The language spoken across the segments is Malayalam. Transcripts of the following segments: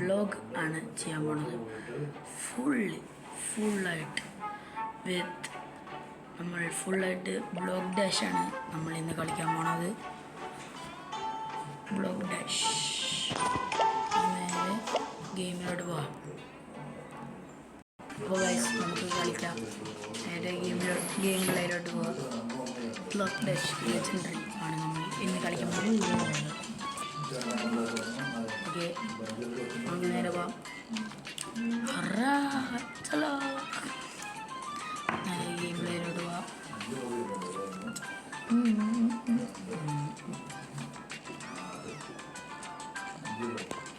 വ്ളോഗ് ആണ് ചെയ്യാൻ പോണത്. ഫുള്ളായിട്ട് വിത്ത് നമ്മൾ ഫുള്ളായിട്ട് ബ്ലോഗ് ഡാഷാണ് നമ്മൾ ഇന്ന് കളിക്കാൻ പോണത്. ബ്ലോഗ് ഡാഷ് നേരെ ഗെയിമിലോട്ട് പോകാം. അപ്പോൾ ഗൈസ് നമുക്ക് കളിക്കാം. നേരെ ഗെയിമിലോട്ട് പോകാം. ബ്ലോഗ് ഡാഷ് ലെജൻഡറി ആണ് നമ്മൾ ഇന്ന് കളിക്കാൻ പോകുന്നത്. ഓക്കെ, നമുക്ക് നേരെ പോവാം. ചലോ നേരെ ഗെയിമിലോട്ട് പോവാം.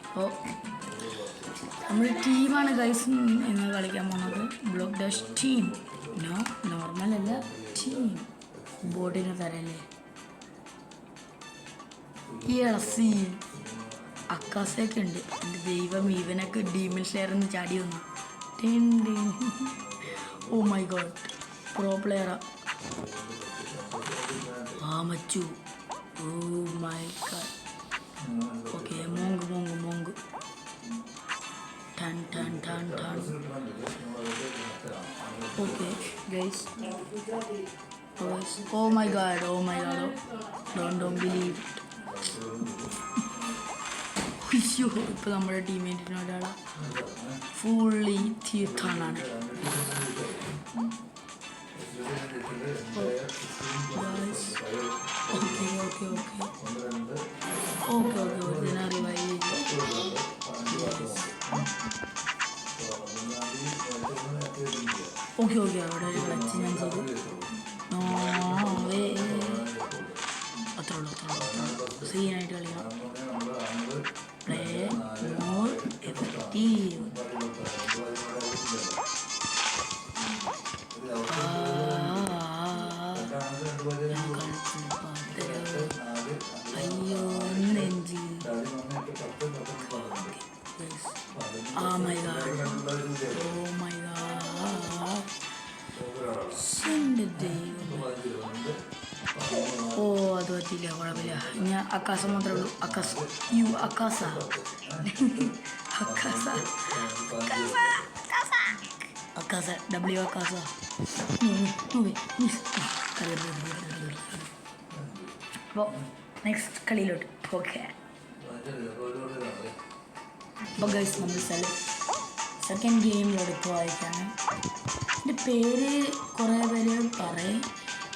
അപ്പോൾ നമ്മൾ ടീമാണ് ഗൈസ് ഇന്ന് കളിക്കാൻ പോകുന്നത്. ബ്ലോഗ് ഡാഷ് ടീം, നോർമൽ അല്ല, ടീം. ബോർഡിന് തരല്ലേ ഈ ഇളസി അക്കാസൊക്കെ ഉണ്ട്. എൻ്റെ ദൈവം, ഇവനൊക്കെ ഡീമൻ സ്ലെയറിന്ന് ചാടി വന്നു. ഓ മൈ ഗോഡ്, പ്രോ പ്ലെയറാ. മച്ചു. Oh my God. ഓക്കെ, മോങ്ക് ടൺ. Okay guys, oh my God, don't believe. അയ്യോ, ഇപ്പോൾ നമ്മുടെ ടീമേറ്റിന് ഒരാളാ ഫുള്ളി തീർത്ഥാണ്. ഓക്കെ ഇതിനെ റിവൈവ് ചെയ്തു. ഓക്കെ അവിടെ ഒരു ക്ലച്ച് ഞാൻ ചെയ്തു. അത്രേ ഉള്ളൂ. സീനായിട്ട് കളിക്കണം. Play more effective. അയ്യോ, നെഞ്ചി. Oh my god. ഓ അത് പറ്റില്ല, കുഴപ്പമില്ല. ഞാൻ അക്കാസ മാത്രമേ ഉള്ളൂ. അക്കാസ ഡബ്ല്യു അക്കാസ. അപ്പോൾ നെക്സ്റ്റ് കളിയിലോട്ട്. ഓക്കെ, അപ്പോൾ ഗൈസ് നമ്മൾ സെക്കൻഡ് ഗെയിമിലോട്ട് പോയിരിക്കുകയാണ്. എൻ്റെ പേര് കുറേ പേര് പറയും,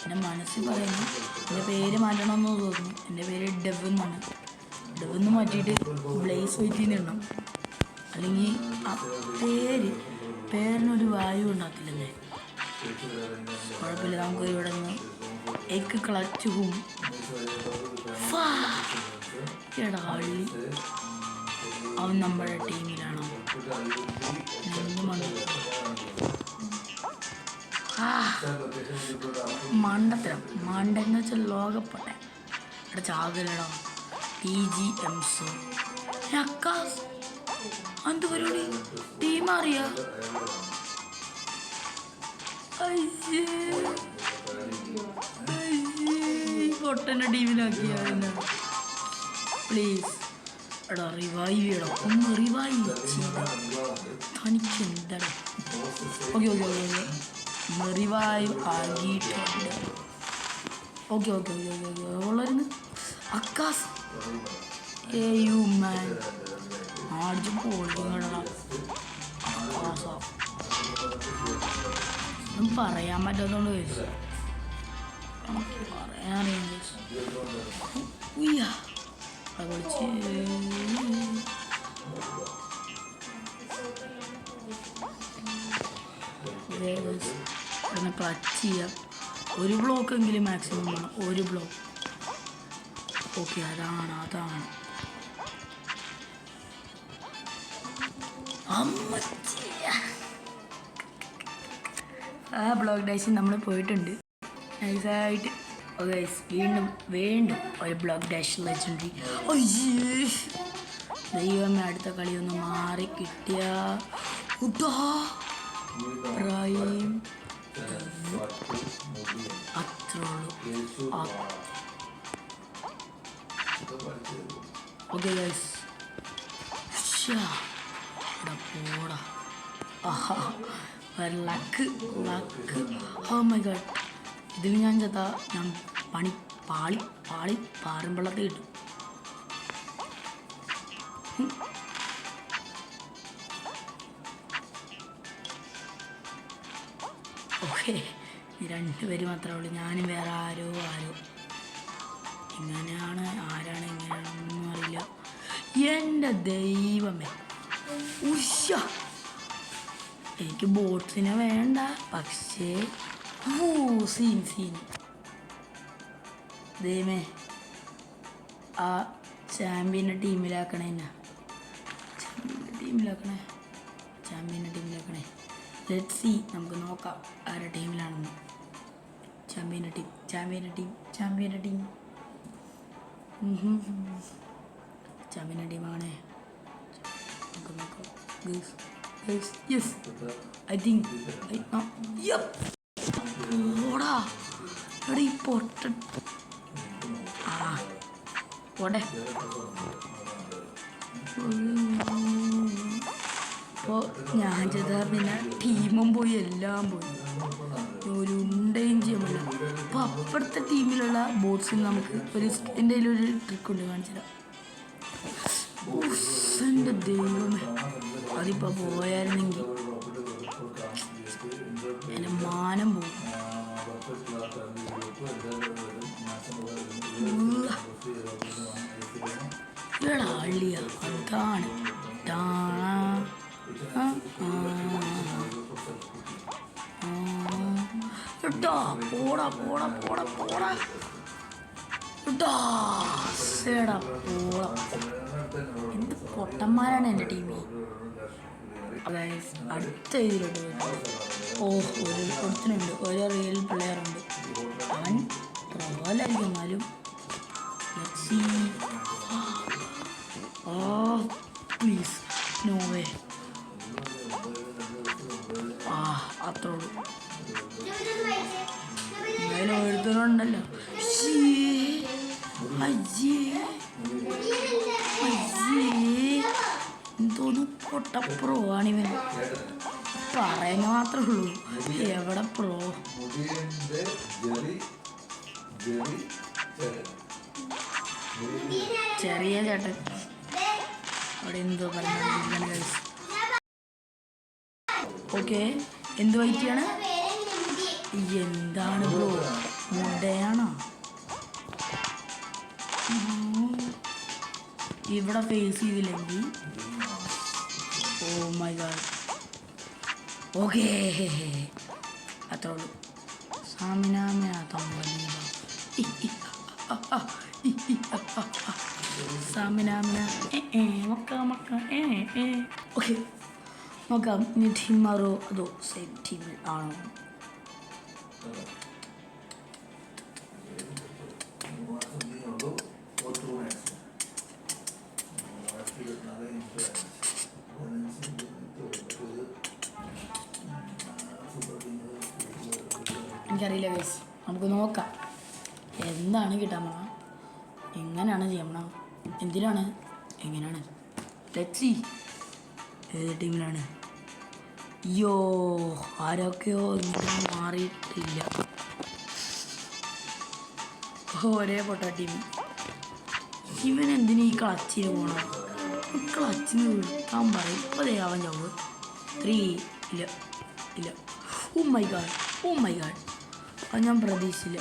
എൻ്റെ മനസ്സിൽ പറയുന്നു എൻ്റെ പേര് മാറ്റണമെന്ന് തോന്നുന്നു. എൻ്റെ പേര് ഡെവെന്നാണ്. ഡെവെന്ന് മാറ്റിയിട്ട് ബ്ലേസ് വെയിറ്റിന് ഇടണം, അല്ലെങ്കിൽ ആ പേരിനൊരു വാല്യൂ ഉണ്ടാക്കില്ലല്ലേ. കുഴപ്പമില്ല, നമുക്ക് ഇവിടെ നിന്ന് എക്ക് ക്ലച്ച് ഹും എടാ അള്ളി. അവൻ നമ്മുടെ ടീമിലാണോ? മണ്ടെന്ന് വെച്ചാൽ ലോകപ്പെട്ടെ ഇവിടെ ചാകലടോ. TGMs അക്കാസ് എന്ത് പരിപാടി? ടീം അറിയ പൊട്ടൻ്റെ ടീമിലാക്കിയ പ്ലീസ്. എടാ റിവൈവ് ചെയ്യണം, ഒന്ന് റിവൈവ് തനിക്ക് എന്താണ്? Okay revive ആകിയിട്ടുണ്ട്. ഓക്കെ ഉള്ളായിരുന്നു അക്കാസ്. You man ആടിച്ച് പോളിങ്ങടാ. ഒന്നും പറയാൻ പറ്റാത്തതുകൊണ്ട് കഴിച്ചു പറയാനറിയാം. വിളിച്ച് ക്ലച്ച് ചെയ്യാം. ഒരു ബ്ലോക്കെങ്കിലും മാക്സിമം വേണം, ഒരു ബ്ലോക്ക്. ഓക്കെ, അതാണ് ആ ബ്ലോക്ക് ഡാഷിൽ നമ്മൾ പോയിട്ടുണ്ട് നൈസായിട്ട്. വീണ്ടും ഒരു ബ്ലോക്ക് ഡാഷ് ലെജൻഡറി. ദൈവമേ, അടുത്ത കളി ഒന്ന് മാറി കിട്ടിയ പ്രൈം അത്രേ ഉള്ളൂ. ഓക്കെ ഗൈസ്, പോടാ. ആഹാ ലക്ക്. ഓ മൈ ഗോഡ്, ഇതിൽ ഞാൻ ചത്താ ഞാൻ പാളി പാറുമ്പള്ളത്തിൽ കിട്ടും. ഓക്കെ, 2 പേര് മാത്രമേ ഉള്ളൂ, ഞാനും വേറെ ആരോ. എങ്ങനെയാണ് എങ്ങനെയാണെന്നൊന്നും അറിയില്ല. എൻ്റെ ദൈവമേ, ഉഷ, എനിക്ക് ബോട്ട്സിനെ വേണ്ട, പക്ഷേ സീൻ ദൈവമേ, ആ ചാമ്പ്യൻ്റെ ടീമിലാക്കണേ. ലെറ്റ്സ് സീ, നമുക്ക് നോക്കാം ആരുടെ ടീമിലാണെന്ന്. ചാമ്പ്യൻ്റെ ടീം. ചാമ്പ്യൻ്റെ ടീമാണ്. നമുക്ക് നോക്കാം. യെസ്, ഐ തിങ്ക് ഓടാ എടീ പൊട്ട. പോട്ടെ. അപ്പോൾ ഞാൻ ചെയ്താൽ പിന്നെ ടീമും പോയി, എല്ലാം പോയി, ഒരു ഉണ്ടയും ചെയ്യാൻ പറ്റില്ല. അപ്പോൾ അപ്പുറത്തെ ടീമിലുള്ള ബോട്ട്സിന് നമുക്ക് എൻ്റെ കയ്യിലൊരു ട്രിക്ക് ഉണ്ട്, കാണിച്ചുതരാം. എൻ്റെ ദൈവമേ, അതിപ്പോൾ പോയായിരുന്നെങ്കിൽ എൻ്റെ മാനം പോകും. എടാ അള്ളിയ, അതാണ് കേട്ടോ. പോടാ എന്ത് പൊട്ടന്മാരാണ് എൻ്റെ ടീമിൽ. അടുത്ത ഇതിലോട്ട് ഒരുത്തനുണ്ട്, ഒരു റിയൽ പ്ലെയറുണ്ട്. അവൻ പ്രബലായിരിക്കും, എന്നാലും പ്ലീസ് നോ വേ. അത്രേ ഉള്ളൂ. എന്തായാലും എഴുതുന്നുണ്ടല്ലോ. എന്തോന്നു പൊട്ടപ്രോ ആണിവൻ, പറയാൻ മാത്രമേ ഉള്ളൂ. എവിടെ പ്രോ? ചെറിയ ചേട്ടൻ അവിടെ എന്തോ പറഞ്ഞ. ഓക്കെ, എന്ത് വൈറ്റിയാണ്? എന്താണ് ബ്രോ, മുണ്ടയാണോ? ഇവിടെ ഫേസ് ചെയ്തില്ലെങ്കിൽ ഓ മൈ ഗോഡ്. ഓക്കേ, അത്രേ ഉള്ളൂ. ഓക്കെ, നോക്കാം ഇനി ടീം മാറോ അതോ സെയിം ടീമിൽ ആണോ? എനിക്കറിയില്ല ഗൈസ്, നമുക്ക് നോക്കാം എന്താണ് കിട്ടാൻ പോണ, എങ്ങനെയാണ് ചെയ്യാൻ പോണ, എന്തിനാണ്, എങ്ങനെയാണ്. ലെറ്റ്സ് സീ ഏത് ടീമിലാണ്. അയ്യോ, ആരൊക്കെയോ ഇങ്ങനെ മാറിയിട്ടില്ല. ഒരേ പൊട്ട ടീം. ഇവൻ എന്തിനു ഈ ക്ലച്ചിന് പോകണം? ക്ലച്ചിന് വിട്ടാൻ പറയും. ഇപ്പോൾ അവൻ ചാവ് 3 ഇല്ല. ഓ മൈ ഗാഡ്, അത് ഞാൻ പ്രതീക്ഷിച്ചില്ല.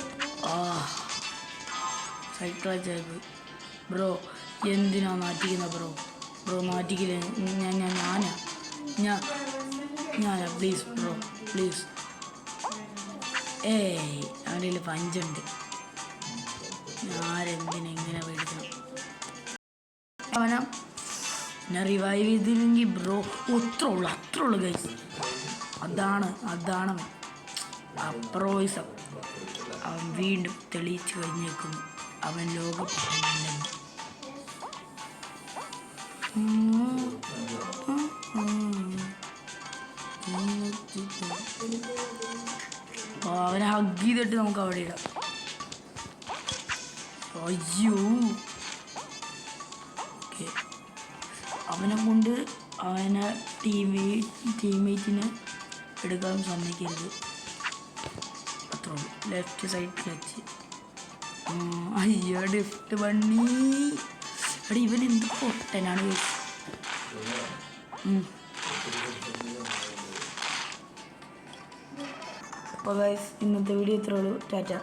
സൈക്കിളായി ബ്രോ, എന്തിനാ നാറ്റിക്കുന്ന ബ്രോ? നാറ്റിക്കില്ല. ഞാനാ പ്ലീസ് ബ്രോ, പ്ലീസ്. അവൻ്റെ കയ്യിൽ പഞ്ചുണ്ട്, ഞാനെന്തിനെങ്ങനെ മേടിക്കണം? അവനെ ഞാൻ റിവൈവ് ചെയ്തില്ലെങ്കിൽ ബ്രോ അത്രേ ഉള്ളൂ ഗൈസ്. അതാണ് അപ്രോയിസം. അവൻ വീണ്ടും തെളിയിച്ചു കഴിഞ്ഞേക്കുന്നു, അവൻ ലോകപ്രശസ്തനല്ലെന്ന്. അവനെ ഹഗ് ചെയ്തിട്ട് നമുക്ക് അവിടെ ഇടാം. അയ്യോ, ഓക്കെ, അവനെ കൊണ്ട് അവനെ പിന്നെ ടീംമേറ്റിനെ എടുക്കാൻ സമ്മതിക്കരുത്. അത്രേ ഉള്ളൂ. Left side clutch. അയ്യോ ഡിഫ്റ്റ് ബണ്ണി. എടാ ഇവൻ എന്ത് പൊട്ടനാണ്. അപ്പോൾ ഗൈസ് ഇന്നത്തെ വീഡിയോ ഇത്രേ ഉള്ളൂ. ടാറ്റ.